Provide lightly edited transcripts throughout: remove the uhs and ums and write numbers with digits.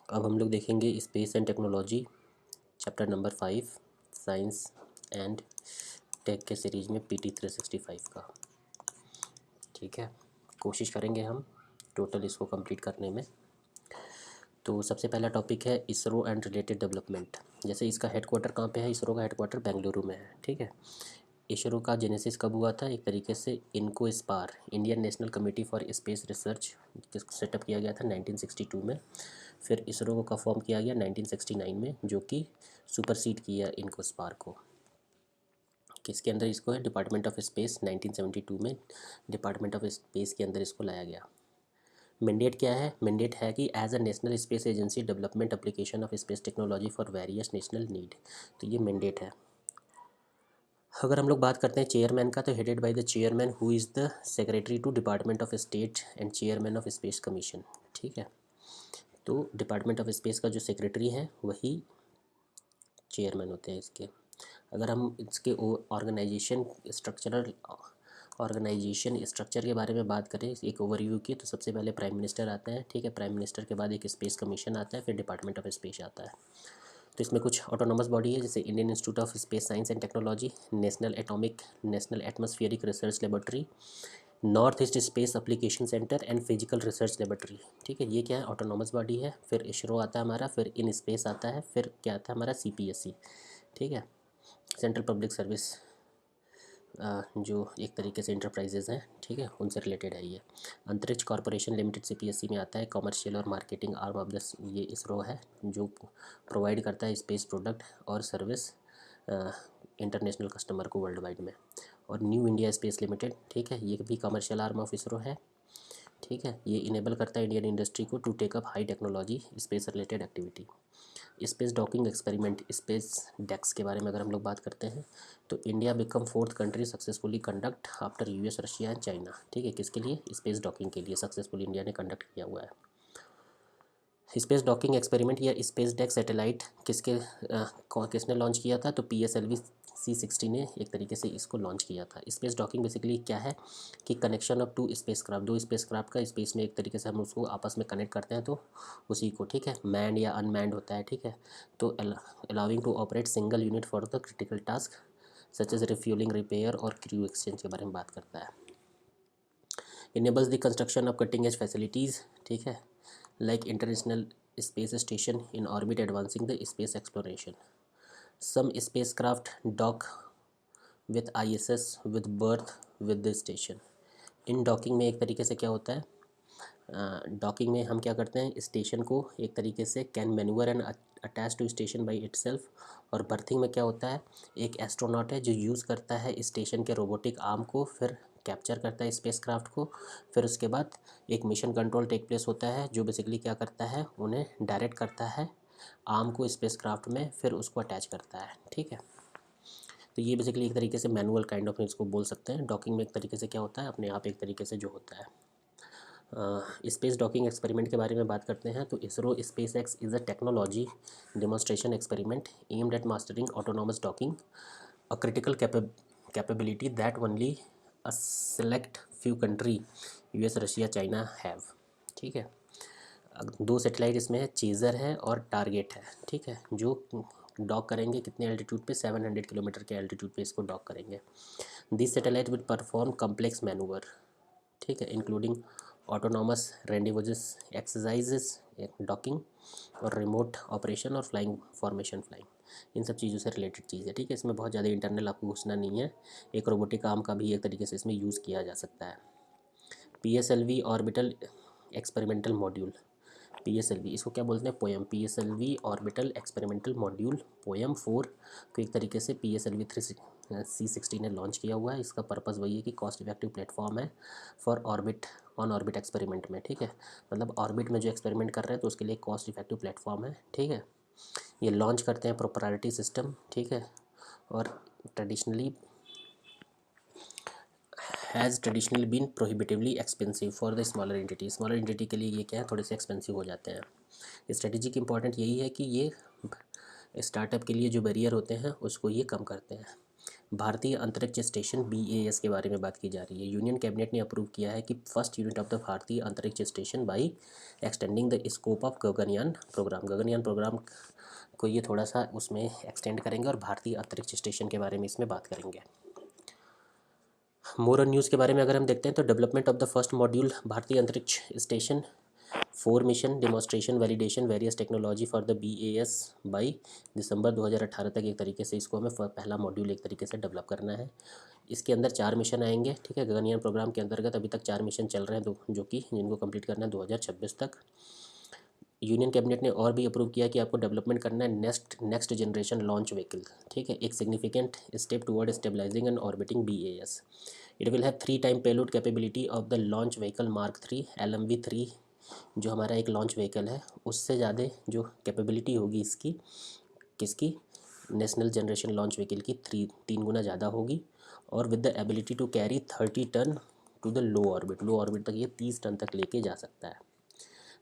अब हम लोग देखेंगे space and technology, chapter number 5, science and tech के सीरीज में PT 365 का। ठीक है, कोशिश करेंगे हम टोटल इसको कंप्लीट करने में। तो सबसे पहला टॉपिक है इसरो एंड रिलेटेड डेवलपमेंट। जैसे इसका हेडक्वार्टर कहाँ पे है, इसरो का हेडक्वार्टर बेंगलुरु में है। ठीक है, इसरो का जेनेसिस कब हुआ था, एक तरीके से इनको spar Indian national committee for space research setup किया गया था 1962 में। फिर इसरो का फॉर्म किया गया 1969 में, जो कि सुपरसीड किया इनको स्पार को। किसके अंदर इसको है, डिपार्टमेंट ऑफ स्पेस। 1972 में डिपार्टमेंट ऑफ स्पेस के अंदर इसको लाया गया। मैंडेट क्या है, मैंडेट है कि as a national space agency development application of space technology for various national need. तो ये मैंडेट है। अगर हम लोग बात करते हैं चेयरमैन का, तो headed by the chairman who is the secretary to department of state and chairman of space commission. ठीक है, तो डिपार्टमेंट ऑफ स्पेस का जो सेक्रेटरी है वही चेयरमैन होते हैं इसके। अगर हम इसके ऑर्गेनाइजेशन स्ट्रक्चर के बारे में बात करें, एक ओवरव्यू की, तो सबसे पहले प्राइम मिनिस्टर आता है। ठीक है, प्राइम मिनिस्टर के बाद एक स्पेस कमीशन आता है, फिर डिपार्टमेंट ऑफ स्पेस आता है। तो इसमें कुछ ऑटोनॉमस बॉडी है, जैसे Indian institute of space science and technology, national atmospheric research laboratory, north east space application centre and physical research laboratory. ठीक है, ये क्या है, ऑटोनॉमस बॉडी है। फिर इसरो आता है हमारा, फिर इन स्पेस आता है, फिर क्या आता है हमारा CPSC। ठीक है, सेंट्रल पब्लिक सर्विस, जो एक तरीके से इंटरप्राइजेज़ हैं। ठीक है, उनसे रिलेटेड है ये। अंतरिक्ष कॉरपोरेशन लिमिटेड CPSC में आता है। कॉमर्शियल और मार्केटिंग आर्म ऑफ द ये इसरो है, जो प्रोवाइड करता है स्पेस प्रोडक्ट और सर्विस इंटरनेशनल कस्टमर को वर्ल्ड वाइड में। और न्यू इंडिया स्पेस लिमिटेड, ठीक है, ये भी कमर्शियल आर्म ऑफ इसरो है। ठीक है, ये इनेबल करता है इंडियन इंडस्ट्री को to take up high technology space related activity. Space docking experiment, SpaDeX के बारे में अगर हम लोग बात करते हैं, तो India become 4th country successfully conduct after US, Russia and China. ठीक है, किसके लिए, स्पेस डॉकिंग के लिए सक्सेसफुली इंडिया ने कंडक्ट किया हुआ है। स्पेस डॉकिंग एक्सपेरिमेंट या स्पेस डेक सैटेलाइट किसने लॉन्च किया था, तो PSLV C60 ने एक तरीके से इसको लॉन्च किया था। स्पेस डॉकिंग बेसिकली क्या है कि कनेक्शन ऑफ टू स्पेसक्राफ्ट, दो स्पेसक्राफ्ट का स्पेस में एक तरीके से हम उसको आपस में कनेक्ट करते हैं, तो उसी को, ठीक है, मैंड या अनमैंड होता है। ठीक है, तो allowing to operate single unit for the critical task such as refuelling, repair और क्रू एक्सचेंज के बारे में बात करता है। Enables the construction of cutting edge facilities, ठीक है, like International Space Station in orbit, advancing the space exploration. Some spacecraft dock with ISS with berth with the station. In docking में एक तरीके से क्या होता है, डॉकिंग में हम क्या करते हैं, स्टेशन को एक तरीके से can manoeuvre and attach to station by itself. और बर्थिंग में क्या होता है, एक एस्ट्रोनॉट है जो यूज़ करता है स्टेशन के रोबोटिक आर्म को, फिर कैप्चर करता है स्पेसक्राफ्ट को। फिर उसके बाद एक मिशन कंट्रोल टेक प्लेस होता है, जो बेसिकली क्या करता है, उन्हें डायरेक्ट करता है आर्म को स्पेसक्राफ्ट में, फिर उसको अटैच करता है। ठीक है, तो ये बेसिकली एक तरीके से मैनुअल काइंड ऑफ इसको बोल सकते हैं। डॉकिंग में एक तरीके से क्या होता है, अपने आप एक तरीके से जो होता है। स्पेस डॉकिंग एक्सपेरिमेंट के बारे में बात करते हैं, तो ISRO space x is a technology demonstration experiment aimed at mastering autonomous docking, a critical capability that only a select few country US, Russia, China have. ठीक है, दो सेटेलाइट इसमें है, चेज़र है और टारगेट है। ठीक है, जो डॉक करेंगे कितने एल्टीट्यूड पे, 700 किलोमीटर के एल्टीट्यूड पे इसको डॉक करेंगे। This satellite will perform complex manoeuvre, ठीक है, इंक्लूडिंग ऑटोनॉमस रेंडिवोजस एक्सरसाइजेस, डॉकिंग और रिमोट ऑपरेशन और फ्लाइंग फॉर्मेशन फ्लाइंग, इन सब चीज़ों से रिलेटेड चीज़ है। ठीक है, इसमें बहुत ज़्यादा इंटरनल आपको घुसना नहीं है। एक रोबोटिक आर्म का भी एक तरीके से इसमें यूज़ किया जा सकता है। PSLV orbital experimental module, PSLV इसको क्या बोलते हैं, poem, PSLV orbital experimental module poem 4 को एक तरीके से PSLV 3C60 ने लॉन्च किया हुआ है। इसका पर्पज़ वही है कि कॉस्ट इफेक्टिव प्लेटफॉर्म है for orbit on orbit experiment में। ठीक है, मतलब ऑर्बिट में जो एक्सपेरिमेंट कर रहे हैं तो उसके लिए कॉस्ट इफेक्टिव प्लेटफॉर्म है। ठीक है, ये लॉन्च करते हैं प्रोप्राइटरी सिस्टम। ठीक है, और has traditionally been prohibitively expensive for the smaller entity के लिए ये क्या है, थोड़े से एक्सपेंसिव हो जाते हैं। स्ट्रेटेजी की इंपॉर्टेंट यही है कि ये स्टार्टअप के लिए जो बैरियर होते हैं उसको ये कम करते हैं। भारतीय अंतरिक्ष स्टेशन BAS के बारे में बात की जा रही है। यूनियन कैबिनेट ने अप्रूव किया है कि first unit of the Bharatiya अंतरिक्ष station by extending the scope of Gaganyaan program. Gaganyaan program को ये थोड़ा सा उसमें एक्सटेंड करेंगे और भारतीय अंतरिक्ष स्टेशन के बारे में इसमें बात करेंगे। मोर ऑन न्यूज़ के बारे में अगर हम देखते हैं तो development of the first module भारतीय अंतरिक्ष station 4 mission demonstration validation various technology for the BAS by December 2018 तक एक तरीके से इसको हमें पहला मॉड्यूल एक तरीके से डेवलप करना है। इसके अंदर 4 मिशन आएंगे, ठीक है। गगनयान प्रोग्राम के अंतर्गत अभी तक 4 मिशन चल रहे हैं जो कि जिनको कंप्लीट करना है 2026 तक। यूनियन कैबिनेट ने और भी अप्रूव किया कि आपको डेवलपमेंट करना है नेक्स्ट जनरेशन लॉन्च व्हीकल, ठीक है। एक significant step toward stabilising and orbiting BAS। It will have 3 time payload capability of the launch vehicle Mark 3 LMV3 जो हमारा एक लॉन्च व्हीकल है उससे ज़्यादा जो कैपेबिलिटी होगी इसकी किसकी नेशनल जनरेशन लॉन्च व्हीकल की 3 गुना ज़्यादा होगी और with the ability to carry 30 ton to the low orbit तक ये 30 टन तक लेके जा सकता है।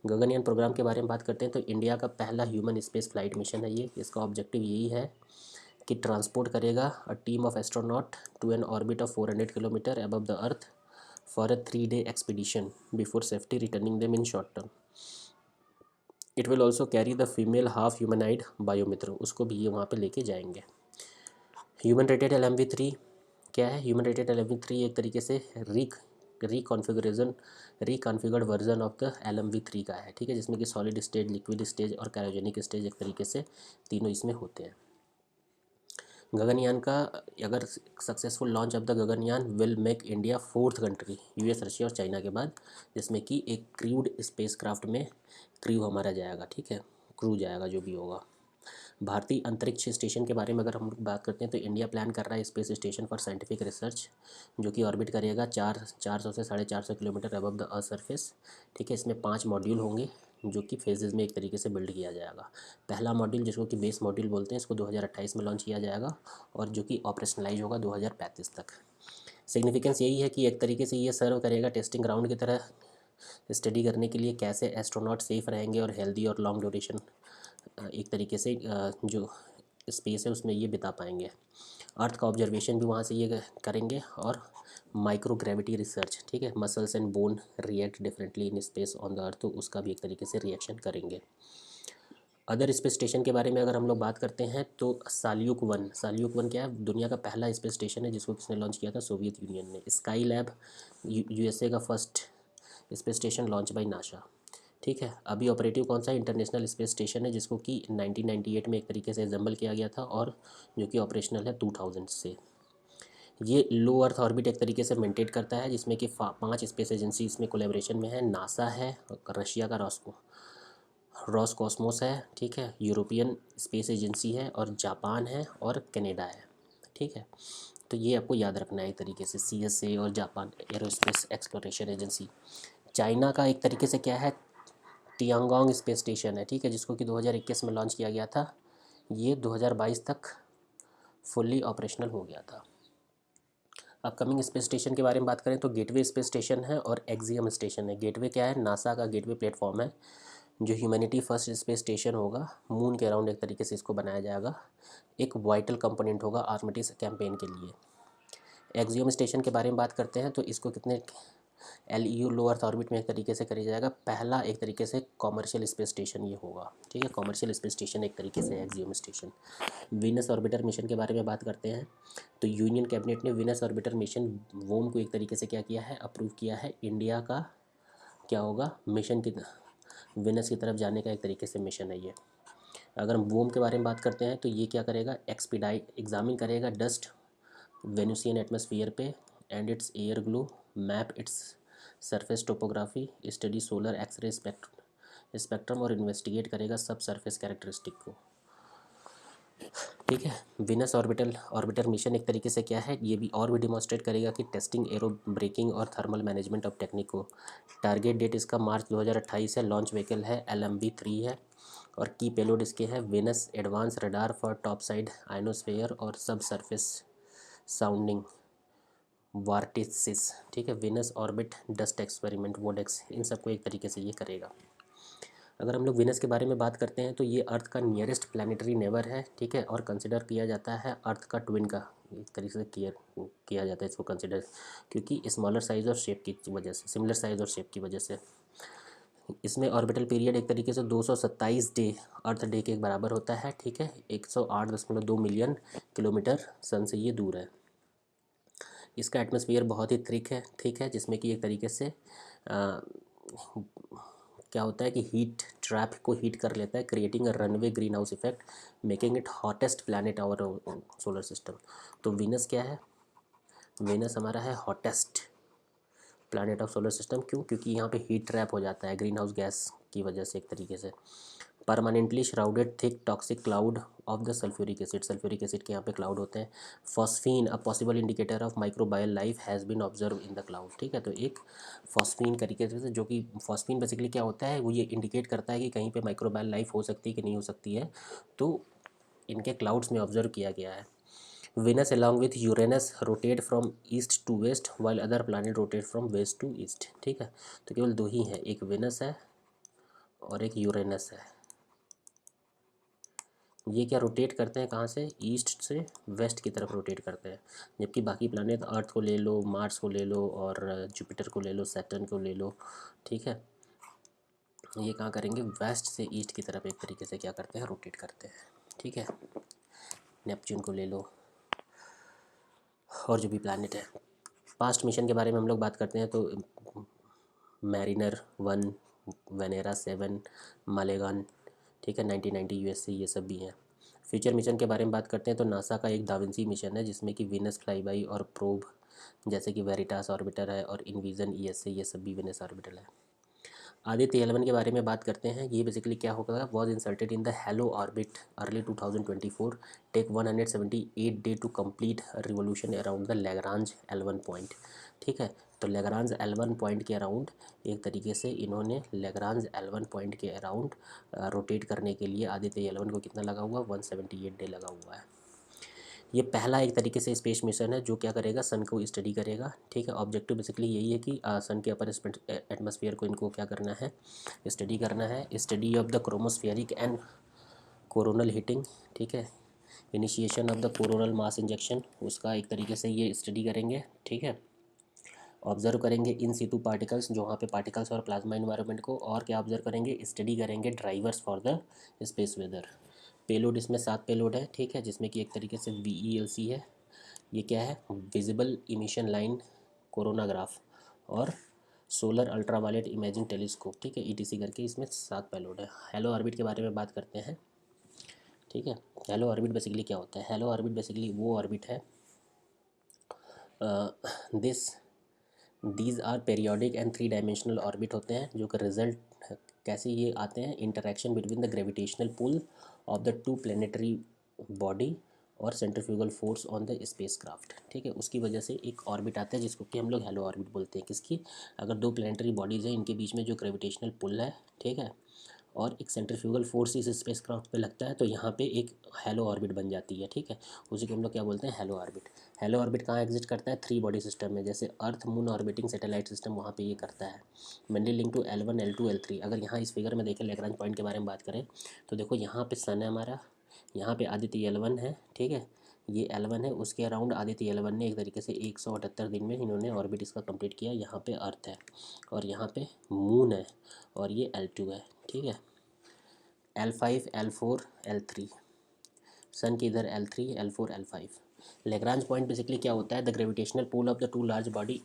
गगनयान प्रोग्राम के बारे में बात करते हैं तो इंडिया का पहला ह्यूमन स्पेस फ्लाइट मिशन है ये। इसका ऑब्जेक्टिव यही है कि ट्रांसपोर्ट करेगा a team of astronaut to an orbit of 400 kilometre above the earth for a 3-day expedition before safety returning them in short term. It will also carry the female half humanoid Vyommitra, उसको भी ये वहाँ पे लेके जाएंगे। Human rated LMV3 क्या है? Human rated LMV3 एक तरीके से रिकॉन्फ़िगर्ड वर्जन ऑफ द LMV3 का है, ठीक है, जिसमें कि सॉलिड स्टेज, लिक्विड स्टेज और क्रायोजेनिक स्टेज एक तरीके से तीनों इसमें होते हैं। गगनयान का अगर successful launch of the Gaganyaan will make India 4th country US Russia और चाइना के बाद जिसमें कि एक क्रूड स्पेस क्राफ्ट में क्रू हमारा जाएगा, ठीक है, क्रू जाएगा जो भी होगा। भारतीय अंतरिक्ष स्टेशन के बारे में अगर हम बात करते हैं तो इंडिया प्लान कर रहा है space station for scientific research जो कि ऑर्बिट करेगा 400 से 450 kilometre above the earth surface, ठीक है। इसमें 5 मॉड्यूल होंगे जो कि फेजेज़ में एक तरीके से बिल्ड किया जाएगा। पहला मॉड्यूल जिसको कि बेस मॉड्यूल बोलते हैं इसको 2028 में लॉन्च किया जाएगा और जो कि ऑपरेशनलाइज होगा 2035 तक। सिग्निफिकेंस यही है कि एक तरीके से ये सर्व करेगा टेस्टिंग ग्राउंड की तरह स्टडी करने के लिए कैसे एस्ट्रोनॉट सेफ रहेंगे और हेल्दी और लॉन्ग ड्यूरेशन एक तरीके से जो स्पेस है उसमें ये बिता पाएंगे। अर्थ का ऑब्जर्वेशन भी वहाँ से ये करेंगे और माइक्रो ग्रेविटी रिसर्च, ठीक है, muscles and bone react differently in space on the अर्थ, तो उसका भी एक तरीके से रिएक्शन करेंगे। अदर स्पेस स्टेशन के बारे में अगर हम लोग बात करते हैं तो साल्युक 1 क्या है? दुनिया का पहला स्पेस स्टेशन है जिसको किसने लॉन्च किया था? सोवियत यूनियन ने। स्काई लैब USA का first space station launch by NASA, ठीक है। अभी ऑपरेटिव कौन सा इंटरनेशनल स्पेस स्टेशन है जिसको कि 1998 में एक तरीके से एसेंबल किया गया था और जो कि ऑपरेशनल है 2000 से। ये लो अर्थ ऑर्बिट एक तरीके से मेंटेन करता है जिसमें कि 5 स्पेस एजेंसी इसमें कोलैबोरेशन में है। नासा है, रशिया का रॉसकॉस्मोस है, ठीक है, यूरोपियन स्पेस एजेंसी है और जापान है और कनाडा है, ठीक है। तो ये आपको याद रखना है एक तरीके से CSA और Japan aerospace exploration agency. China का एक तरीके से क्या है? टियांगोंग स्पेस स्टेशन है, ठीक है, जिसको कि 2021 में लॉन्च किया गया था। ये 2022 तक फुल्ली ऑपरेशनल हो गया था। अपकमिंग स्पेस स्टेशन के बारे में बात करें तो गेटवे स्पेस स्टेशन है और एक्सियम स्टेशन है। गेटवे क्या है? नासा का गेटवे प्लेटफॉर्म है जो ह्यूमैनिटी फर्स्ट स्पेस स्टेशन होगा। मून के अराउंड एक तरीके से इसको बनाया जाएगा, एक वाइटल कंपोनेंट होगा आर्मिटिस कैंपेन के लिए। एक्सियम स्टेशन के बारे में बात करते हैं तो इसको कितने LEO लो अर्थ ऑर्बिट में एक तरीके से करी जाएगा। पहला एक तरीके से कॉमर्शियल स्पेस स्टेशन ये होगा, ठीक है, कॉमर्शियल स्पेस स्टेशन एक तरीके से axiom station. Venus orbiter mission के बारे में बात करते हैं तो यूनियन कैबिनेट ने वीनस ऑर्बिटर मिशन वोम को एक तरीके से क्या किया है? अप्रूव किया है। इंडिया का क्या होगा? मिशन की वीनस की तरफ जाने का एक तरीके से मिशन है ये। अगर हम वोम के बारे में बात करते हैं तो ये क्या करेगा? एग्जामिन करेगा डस्ट वेनुसियन एटमॉस्फेयर पे and its airglow, map its surface topography, study solar x ray spectrum और इन्वेस्टिगेट करेगा सब सरफेस कैरेक्टरिस्टिक को, ठीक है। वीनस ऑर्बिटर मिशन एक तरीके से क्या है? ये भी और भी डिमॉन्स्ट्रेट करेगा कि टेस्टिंग एरो ब्रेकिंग और थर्मल मैनेजमेंट ऑफ टेक्निक को। टारगेट डेट इसका मार्च 2028 है। लॉन्च व्हीकल है LMV3 है और की पेलोड इसके है Venus advance radar for top side ionosphere और सब सरफेस साउंडिंग वार्टिसिस, ठीक है। वीनस ऑर्बिट डस्ट एक्सपेरिमेंट वोडेक्स इन सबको एक तरीके से ये करेगा। अगर हम लोग वीनस के बारे में बात करते हैं तो ये अर्थ का नियरेस्ट प्लानिटरी नेबर है, ठीक है, और कंसिडर किया जाता है अर्थ का ट्विन का एक तरीके से केयर किया जाता है इसको कंसिडर, क्योंकि स्मॉलर साइज़ और शेप की वजह से, सिमिलर साइज़ और शेप की वजह से। इसमें ऑर्बिटल पीरियड एक तरीके से 227 डे अर्थ डे के बराबर होता है, ठीक है। 108.2 मिलियन किलोमीटर सन से ये दूर है। इसका एटमॉस्फेयर बहुत ही थिक है, ठीक है, जिसमें कि एक तरीके से क्या होता है कि हीट ट्रैप को हीट कर लेता है, creating a runway greenhouse effect, making it hottest planet our solar system. तो वीनस क्या है? वीनस हमारा है hottest planet of solar system. क्यों? क्योंकि यहाँ पे हीट ट्रैप हो जाता है ग्रीन हाउस गैस की वजह से, एक तरीके से permanently shrouded thick toxic cloud of the sulphuric acid. Sulphuric acid के यहाँ पे क्लाउड होते हैं। Phosphine a possible indicator of microbial life has been observe in the cloud, ठीक है। तो एक फॉस्फीन तरीके से, जो कि फॉस्फीन बेसिकली क्या होता है, वो ये इंडिकेट करता है कि कहीं पे माइक्रोबायल लाइफ हो सकती है कि नहीं हो सकती है, तो इनके क्लाउड्स में ऑब्जर्व किया गया है। Venus along with Uranus rotate from east to west while other planet rotate from west to east, ठीक है। तो केवल दो ही हैं, एक वेनस है और एक यूरेनस है। ये क्या रोटेट करते हैं, कहाँ से? ईस्ट से वेस्ट की तरफ रोटेट करते हैं। जबकि बाकी प्लानट, अर्थ को ले लो, मार्स को ले लो और जुपिटर को ले लो, सैटर्न को ले लो, ठीक है, ये कहाँ करेंगे? वेस्ट से ईस्ट की तरफ एक तरीके से क्या करते हैं? रोटेट करते हैं, ठीक है। नेपच्यून को ले लो और जो भी प्लानट है। पास्ट मिशन के बारे में हम लोग बात करते हैं तो मैरिनर 1, वेनेरा 7, मालेगान, ठीक है, 1990 यूएससी, ये सब भी हैं। फ्यूचर मिशन के बारे में बात करते हैं तो नासा का एक दाविंसी मिशन है, जिसमें कि वीनस फ्लाईबाई और प्रोब जैसे कि वेरिटास ऑर्बिटर है और इनविजन ईएसए, ये सब भी वीनस ऑर्बिटल है। आदित्य 11 के बारे में बात करते हैं। ये बेसिकली क्या होगा? Was inserted in the halo orbit early 2024, take 178 day to complete revolution around the Lagrange L1 point, ठीक है। तो लेग्रांज L1 पॉइंट के अराउंड एक तरीके से इन्होंने लेग्रांज L1 पॉइंट के अराउंड रोटेट करने के लिए आदित्य 11 को कितना लगा हुआ? 178 डे लगा हुआ है। ये पहला एक तरीके से स्पेस मिशन है जो क्या करेगा? सन को स्टडी करेगा, ठीक है। ऑब्जेक्टिव बेसिकली यही है कि सन के अपर एटमॉस्फेयर को इनको क्या करना है? स्टडी करना है। Study of the chromospheric and coronal heating, ठीक है। Initiation of the coronal mass injection, उसका एक तरीके से ये स्टडी करेंगे, ठीक है। ऑब्जर्व करेंगे इन सीटू पार्टिकल्स, जो वहाँ पे पार्टिकल्स और प्लाज्मा इन्वायरमेंट को, और क्या ऑब्जर्व करेंगे? स्टडी करेंगे drivers for the space weather. Payload इसमें 7 पेलोड है, ठीक है, जिसमें कि एक तरीके से VELC है, ये क्या है? विजिबल इमिशन लाइन कोरोनाग्राफ और सोलर अल्ट्रावायलेट इमेजिंग टेलीस्कोप, ठीक है, ETC करके इसमें 7 पेलोड है। हेलो ऑर्बिट के बारे में बात करते हैं, ठीक है। हेलो ऑर्बिट बेसिकली क्या होता है? हेलो ऑर्बिट बेसिकली वो ऑर्बिट है, this these are periodic and 3 dimensional orbit होते हैं, जो कि रिजल्ट कैसे ये आते हैं? Interaction between the gravitational pull of the 2 planetary body और centrifugal force on the spacecraft, ठीक है। उसकी वजह से एक ऑर्बिट आता है जिसको कि हम लोग हेलो ऑर्बिट बोलते हैं। किसकी? अगर 2 प्लेनेटरी बॉडीज़ हैं, इनके बीच में जो ग्रेविटेशनल पुल है, ठीक है, और एक सेंट्रीफ्यूगल फोर्स इस स्पेस क्राफ्ट पे लगता है, तो यहाँ पे एक हेलो ऑर्बिट बन जाती है, ठीक है। उसी को हम लोग क्या बोलते हैं? Halo orbit. हेलो ऑर्बिट कहाँ एग्जिस्ट करता है? 3 बॉडी सिस्टम में, जैसे earth, moon orbiting satellite system, वहाँ पे ये करता है। Mainly link to L1, L2, L3। अगर यहाँ इस फिगर में देखें, लेग्रांज पॉइंट के बारे में बात करें तो देखो यहाँ पे सन है हमारा, यहाँ पे आदित्य L1 है, ठीक है, ये L1 है, उसके अराउंड आदित्य L1 ने एक तरीके से 178 दिन में इन्होंने ऑर्बिट इसका कंप्लीट किया। यहाँ पे अर्थ है और यहाँ पे मून है और ये L2 है, ठीक है। L5, L4, L3, सन की इधर L3, L4, L5। Lagrange point basically क्या होता है? The gravitational pull of the 2 large body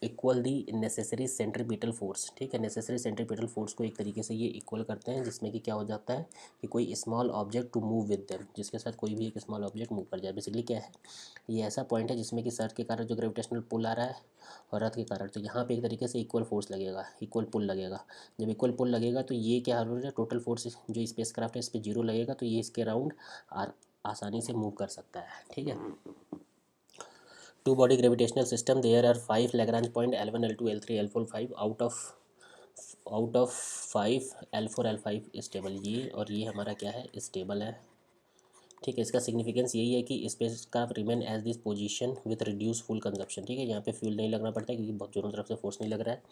equal the necessary centripetal force, ठीक है। नेसेसरी सेंट्रीपिटल फोर्स को एक तरीके से ये इक्वल करते हैं, जिसमें कि क्या हो जाता है कि कोई small object to move with them, जिसके साथ कोई भी एक स्मॉल ऑब्जेक्ट मूव कर जाए। बेसिकली क्या है? ये ऐसा पॉइंट है जिसमें कि अर्थ के कारण जो ग्रेविटेशनल पुल आ रहा है और अर्थ के कारण, तो यहाँ पे एक तरीके से इक्वल फोर्स लगेगा, इक्वल पुल लगेगा। जब इक्वल पुल लगेगा तो ये क्या हो रहा है? टोटल फोर्स जो स्पेस क्राफ्ट है इस पर 0 लगेगा, तो ये इसके अराउंड आसानी से मूव कर सकता है, ठीक है। 2 body gravitational system, there are 5 Lagrange point L1, L2, L3, L4, 5 out of 5 L4, L5 stable, ये और ये हमारा क्या है? स्टेबल है, ठीक है। इसका सिग्निफिकेंस यही है कि spacecraft remain as this position with reduce fuel consumption. ठीक है, यहाँ पे फ्यूल नहीं लगना पड़ता है क्योंकि बहुत दोनों तरफ से फोर्स नहीं लग रहा है।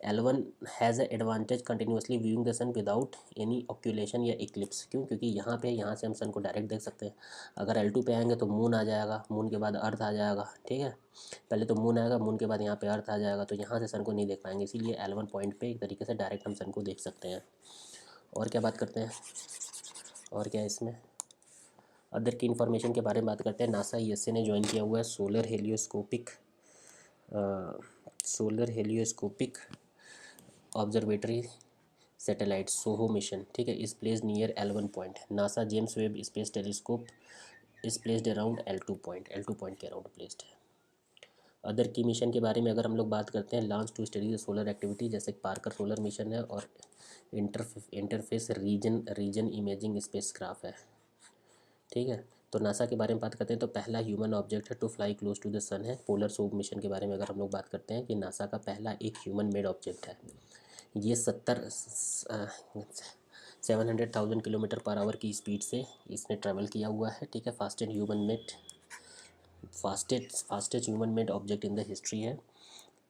L1 has a advantage continuously viewing the sun without any occultation या इक्लिप्स। क्यों? क्योंकि यहाँ से हम सन को डायरेक्ट देख सकते हैं। अगर L2 पे आएंगे तो मून आ जाएगा, मून के बाद अर्थ आ जाएगा। ठीक है, पहले तो मून आएगा, मून के बाद यहाँ पे अर्थ आ जाएगा, तो यहाँ से सन को नहीं देख पाएंगे। इसीलिए L1 पॉइंट पे एक तरीके से डायरेक्ट हम सन को देख सकते हैं। और क्या बात करते हैं, और क्या है इसमें अदर की इन्फॉर्मेशन के बारे में बात करते हैं। नासा USA ने ज्वाइन किया हुआ है solar heliospheric observatory satellite SOHO mission. ठीक है, is placed near L1 point. NASA James Webb space telescope is placed around L2 point के अराउंड प्लेस्ड है। अदर की मिशन के बारे में अगर हम लोग बात करते हैं, launch to study the solar activity, जैसे पार्कर सोलर मिशन है और interface region imaging spacecraft है। ठीक है, तो नासा के बारे में बात करते हैं तो पहला ह्यूमन ऑब्जेक्ट है to fly close to the sun है। पोलर सोब मिशन के बारे में अगर हम लोग बात करते हैं कि नासा का पहला एक ह्यूमन मेड ऑब्जेक्ट है। ये 700,000 किलोमीटर पर आवर की स्पीड से इसने ट्रैवल किया हुआ है। ठीक है, fastest human made object in the history है।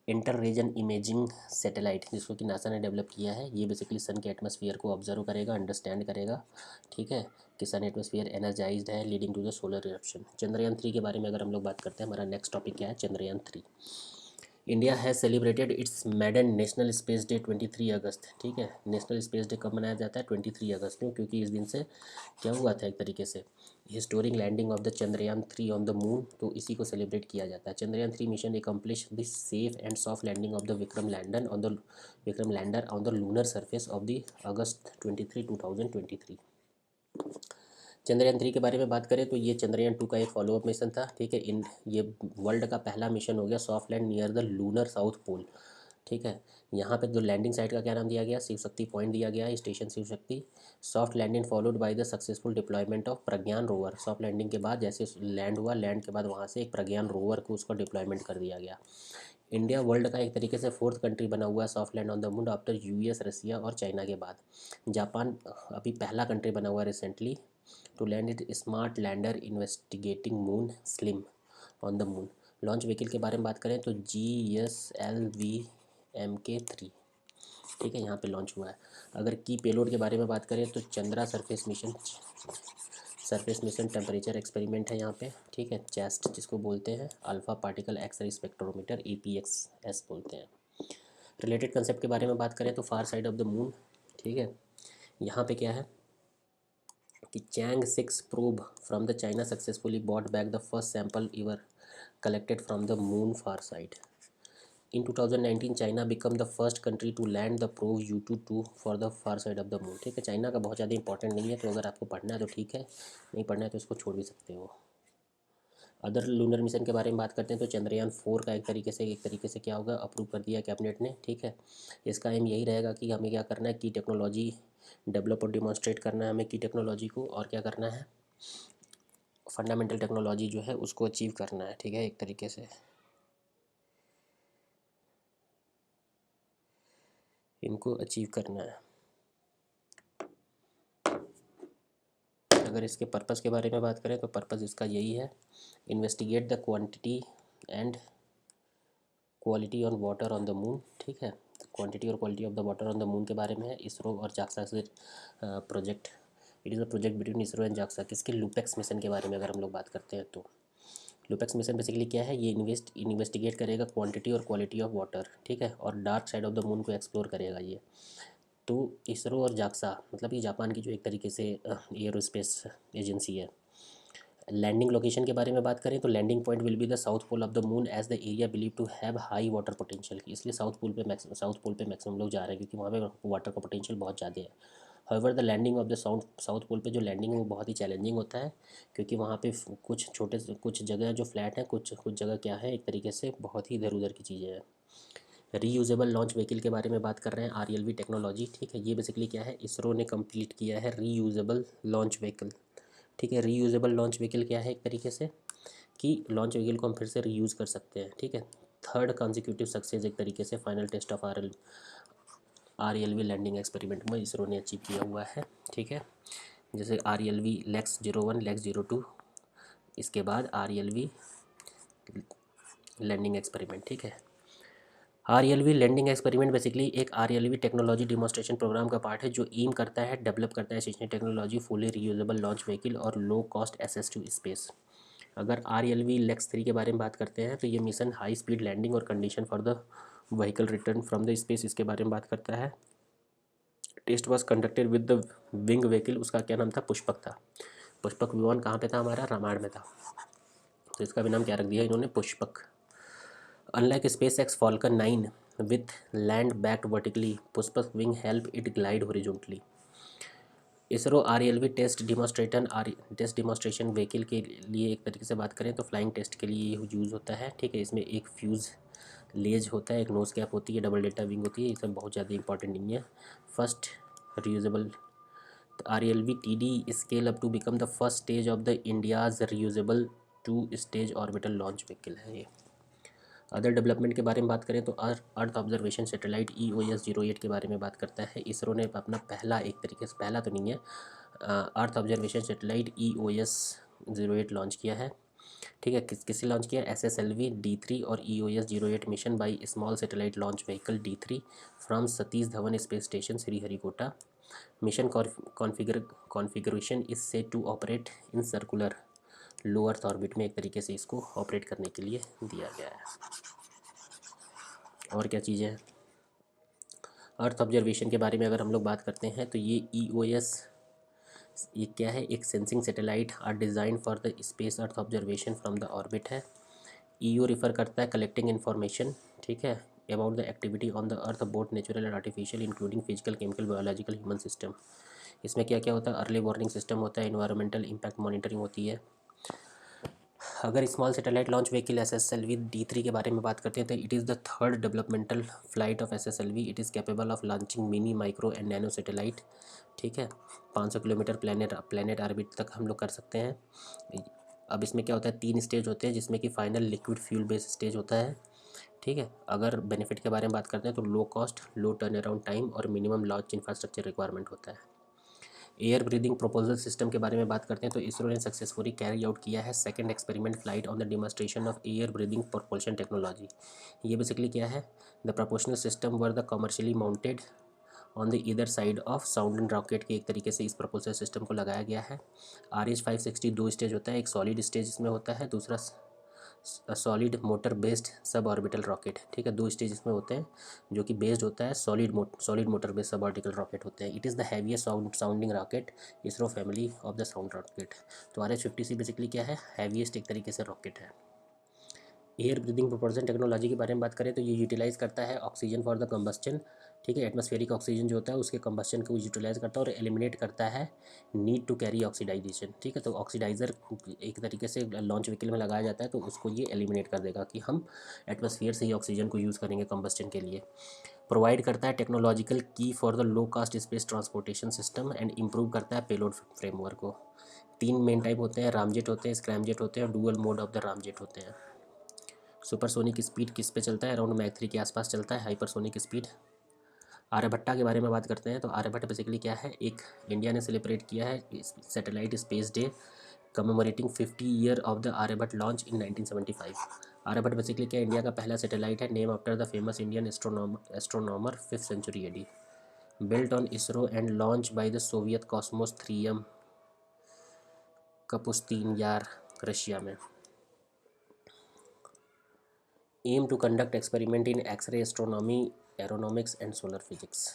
इंटर रीजन इमेजिंग सैटेलाइट, जिसको कि नासा ने डेवलप किया है, ये बेसिकली सन के एटमॉस्फेयर को ऑब्जर्व करेगा, अंडरस्टैंड करेगा। ठीक है, कि सन एटमॉस्फेयर एनर्जाइज्ड है leading to the solar eruption. Chandrayaan 3 के बारे में अगर हम लोग बात करते हैं, हमारा नेक्स्ट टॉपिक क्या है, Chandrayaan 3। India has celebrated it's मैडन national space day 23 अगस्त। ठीक है, नेशनल स्पेस डे कब मनाया जाता है? 23 अगस्त को, क्योंकि इस दिन से क्या हुआ था, एक तरीके से historic landing of the Chandrayaan 3 on the moon, तो इसी को सेलिब्रेट किया जाता है। Chandrayaan 3 mission accomplish this safe and soft landing of the Vikram lander on the lunar surface of the August 23, 2023। Chandrayaan 3 के बारे में बात करें तो ये चंद्रयान 2 का एक फॉलोअप मिशन था। ठीक है, ये वर्ल्ड का पहला मिशन हो गया soft land near the lunar south pole. ठीक है, यहाँ पे जो लैंडिंग साइट का क्या नाम दिया गया, शिव शक्ति पॉइंट दिया गया है, station Shiv Shakti. Soft landing followed by the successful deployment of Pragyan rover. Soft landing के बाद जैसे लैंड हुआ, लैंड के बाद वहाँ से एक प्रज्ञान रोवर को उसको डिप्लॉयमेंट कर दिया गया। इंडिया वर्ल्ड का एक तरीके से फोर्थ कंट्री बना हुआ है soft land on the moon after US, रसिया और चाइना के बाद। जापान अभी पहला कंट्री बना हुआ है recently to land it smart lander investigating moon SLIM on the moon. Launch vehicle के बारे में बात करें तो GSLV MK3। ठीक है, यहाँ पे लॉन्च हुआ है। अगर की पेलोड के बारे में बात करें तो Chandra surface mission temperature experiment है यहाँ पे। ठीक है, चेस्ट जिसको बोलते हैं, alpha particle x ray spectrometer, APXS बोलते हैं। रिलेटेड कंसेप्ट के बारे में बात करें तो far side of the moon. ठीक है, यहाँ पे क्या है कि Chang'e 6 probe from the China successfully bought back the first sample ever collected from the moon far side. In 2019 China become the first country to land the probe U22 for the far side of the moon. ठीक है, China का बहुत ज़्यादा important नहीं है, तो अगर आपको पढ़ना है तो ठीक है, नहीं पढ़ना है तो इसको छोड़ भी सकते हो। अदर लूनर मिशन के बारे में बात करते हैं तो चंद्रयान 4 का एक तरीके से क्या होगा, अप्रूव कर दिया कैबिनेट ने। ठीक है, इसका एम यही रहेगा कि हमें क्या करना है, की टेक्नोलॉजी डेवलप और डिमॉन्स्ट्रेट करना है हमें की टेक्नोलॉजी को, और क्या करना है, फंडामेंटल टेक्नोलॉजी जो है उसको अचीव करना है। ठीक है, एक तरीके से इनको अचीव करना है। अगर इसके पर्पज़ के बारे में बात करें तो पर्पज़ इसका यही है, investigate the quantity and quality on water on the moon. ठीक है, क्वांटिटी और quality of the water on the moon के बारे में है। इसरो और जाक्सा से project, it is a project between ISRO and JAXA. किसके, लुपेक्स मिशन के बारे में अगर हम लोग बात करते हैं तो लुपेक्स मिशन बेसिकली क्या है, ये इन्वेस्टिगेट करेगा क्वांटिटी और क्वालिटी ऑफ वाटर। ठीक है, और dark side of the moon को एक्सप्लोर करेगा ये। तो इसरो और जाक्सा मतलब ये जापान की जो एक तरीके से एयरोस्पेस एजेंसी है। लैंडिंग लोकेशन के बारे में बात करें तो landing point will be the south pole of the moon as the area believe to have high water potential. इसलिए साउथ पोल पे मैक्सिमम लोग जा रहे हैं क्योंकि वहाँ पे वाटर का पोटेंशियल बहुत ज़्यादा है। However the landing of the south pole पे जो लैंडिंग है वो बहुत ही चैलेंजिंग होता है, क्योंकि वहाँ पे कुछ जगह जो फ्लैट है, कुछ जगह क्या है, एक तरीके से बहुत ही इधर उधर की चीज़ें हैं। रीयूजेबल लॉन्च व्हीकल के बारे में बात कर रहे हैं, RLV टेक्नोलॉजी। ठीक है, ये बेसिकली क्या है, इसरो ने कंप्लीट किया है रीयूजेबल लॉन्च व्हीकल। ठीक है, रीयूजेबल लॉन्च व्हीकल क्या है, एक तरीके से कि लॉन्च व्हीकल को हम फिर से रीयूज़ कर सकते हैं। ठीक है, थर्ड कंसेक्यूटिव सक्सेस एक तरीके से final test of RLV landing experiment में इसरो ने अचीव किया हुआ है। ठीक है, जैसे RELV लेक्स 01, लेक्स 02, इसके बाद RELV लैंडिंग एक्सपेरिमेंट। ठीक है, RELV लैंडिंग एक्सपेरिमेंट बेसिकली एक RELV टेक्नोलॉजी डिमॉन्स्ट्रेशन प्रोग्राम का पार्ट है जो एम करता है डेवलप करता है stationary technology, fully reusable launch vehicle और low cost access to space. अगर RELV लेक्स 3 के बारे में बात करते हैं तो ये मिशन हाई स्पीड लैंडिंग और condition for the vehicle return from the space, इसके बारे में बात करता है। Test was conducted with the wing vehicle, उसका क्या नाम था, पुष्पक था। पुष्पक विमान कहाँ पे था हमारा, रामायण में था, तो इसका भी नाम क्या रख दिया इन्होंने, Pushpak. Unlike SpaceX Falcon 9 with land backed vertically, Pushpak wing help it glide horizontally। ISRO RELV test demonstration vehicle के लिए एक तरीके से बात करें तो फ्लाइंग टेस्ट के लिए यूज़ होता है। ठीक है, इसमें एक फ्यूज़ लेज होता है, एक नोज कैप होती है, डबल डेल्टा विंग होती है, ये सब बहुत ज़्यादा इंपॉर्टेंट नहीं है। First reusable RELV TD scale up to become the first stage of the India's reusable 2 stage orbital launch vehicle है ये। अदर डेवलपमेंट के बारे में बात करें तो अर्थ ऑब्जर्वेशन सैटेलाइट EOS 08 के बारे में बात करता है। इसरो ने अपना पहला, एक तरीके से पहला तो नहीं है, earth observation satellite EOS 08 launch किया है। ठीक है, किससे लॉन्च किया, SSLV D3 और EOS 08 mission by small satellite launch vehicle D3 from Satish Dhawan space station Sriharikota. Mission configuration is set to operate in circular low earth orbit में, एक तरीके से इसको ऑपरेट करने के लिए दिया गया है। और क्या चीज़ें हैं, अर्थ ऑब्जर्वेशन के बारे में अगर हम लोग बात करते हैं तो ये EOS, ये क्या है, एक sensing satellite are design for the space earth observation from the orbit है। EO रिफ़र करता है कलेक्टिंग इन्फॉर्मेशन, ठीक है, about the activity on the earth both natural and artificial including physical, chemical, biological, human system. इसमें क्या क्या होता है, अर्ली वार्निंग सिस्टम होता है, इन्वायरमेंटल इम्पैक्ट मॉनिटरिंग होती है। अगर small satellite launch vehicle SSLV D3 के बारे में बात करते हैं तो it is the third developmental flight of SSLV। It is capable of launching mini, micro and nano satellite. ठीक है, 500 किलोमीटर प्लेनेट ऑर्बिट तक हम लोग कर सकते हैं। अब इसमें क्या होता है, 3 स्टेज होते हैं जिसमें कि final liquid fuel based stage होता है। ठीक है, अगर बेनिफिट के बारे में बात करते हैं तो लो कॉस्ट, लो टर्न अराउंड टाइम और मिनिमम लॉन्च इंफ्रास्ट्रक्चर रिक्वायरमेंट होता है। एयर ब्रीदिंग प्रोपोजल सिस्टम के बारे में बात करते हैं तो इसरो ने सक्सेसफुली कैरी आउट किया है second experiment flight on the demonstration of air breathing propulsion technology. ये बेसिकली क्या है, the proportional system were the commercially mounted on the either side of sound rocket के, एक तरीके से इस प्रपोजल सिस्टम को लगाया गया है। RH-560 2 स्टेज होता है, एक सॉलिड स्टेज इसमें होता है, दूसरा solid motor based sub orbital rocket. ठीक है, 2 स्टेज इसमें होते हैं जो कि बेस्ड होता है solid motor based sub orbital rocket होते हैं। It is the heaviest sounding rocket ISRO family of the sound rocket. तो RH-50C बेसिकली क्या है, हैवीएस्ट एक तरीके से रॉकेट है। एयर ब्रीदिंग प्रोपोर्शन टेक्नोलॉजी के बारे में बात करें तो ये यूटिलाइज़ करता है ऑक्सीजन फॉर द कंबस्चन। ठीक है, एटमॉस्फेरिक ऑक्सीजन जो होता है उसके कंबस्चन को यूटिलाइज करता है और एलिमिनेट करता है नीड टू कैरी ऑक्सीडाइजेशन। ठीक है, तो ऑक्सीडाइज़र एक तरीके से लॉन्च व्हीकल में लगाया जाता है तो उसको ये एलिमिनेट कर देगा कि हम एटमॉस्फेयर से ही ऑक्सीजन को यूज़ करेंगे कंबस्चन के लिए। प्रोवाइड करता है टेक्नोलॉजिकल की for the low cost space transportation system and improve करता है पेलोड फ्रेमवर्क को। 3 मेन टाइप होते हैं, रामजेट होते हैं, स्क्रैमजेट होते हैं और dual mode of the ramjet होते हैं। सुपरसोनिक स्पीड किस पे चलता है, अराउंड मैक 3 के आसपास चलता है हाइपरसोनिक स्पीड। आर्यभट्टा के बारे में बात करते हैं तो आर्यभट्ट बेसिकली क्या है, एक इंडिया ने सेलिब्रेट किया है satellite space day commemorating 50 year of the Aryabhata launch in 1975। Aryabhata basically क्या, इंडिया का पहला सैटेलाइट है, name after the famous Indian astronomer 5th century AD। Built on ISRO and launch by the Soviet Kosmos 3M Kapustin Yar, Russia में। Aim to conduct experiment in X-ray astronomy, aeronomics and solar physics.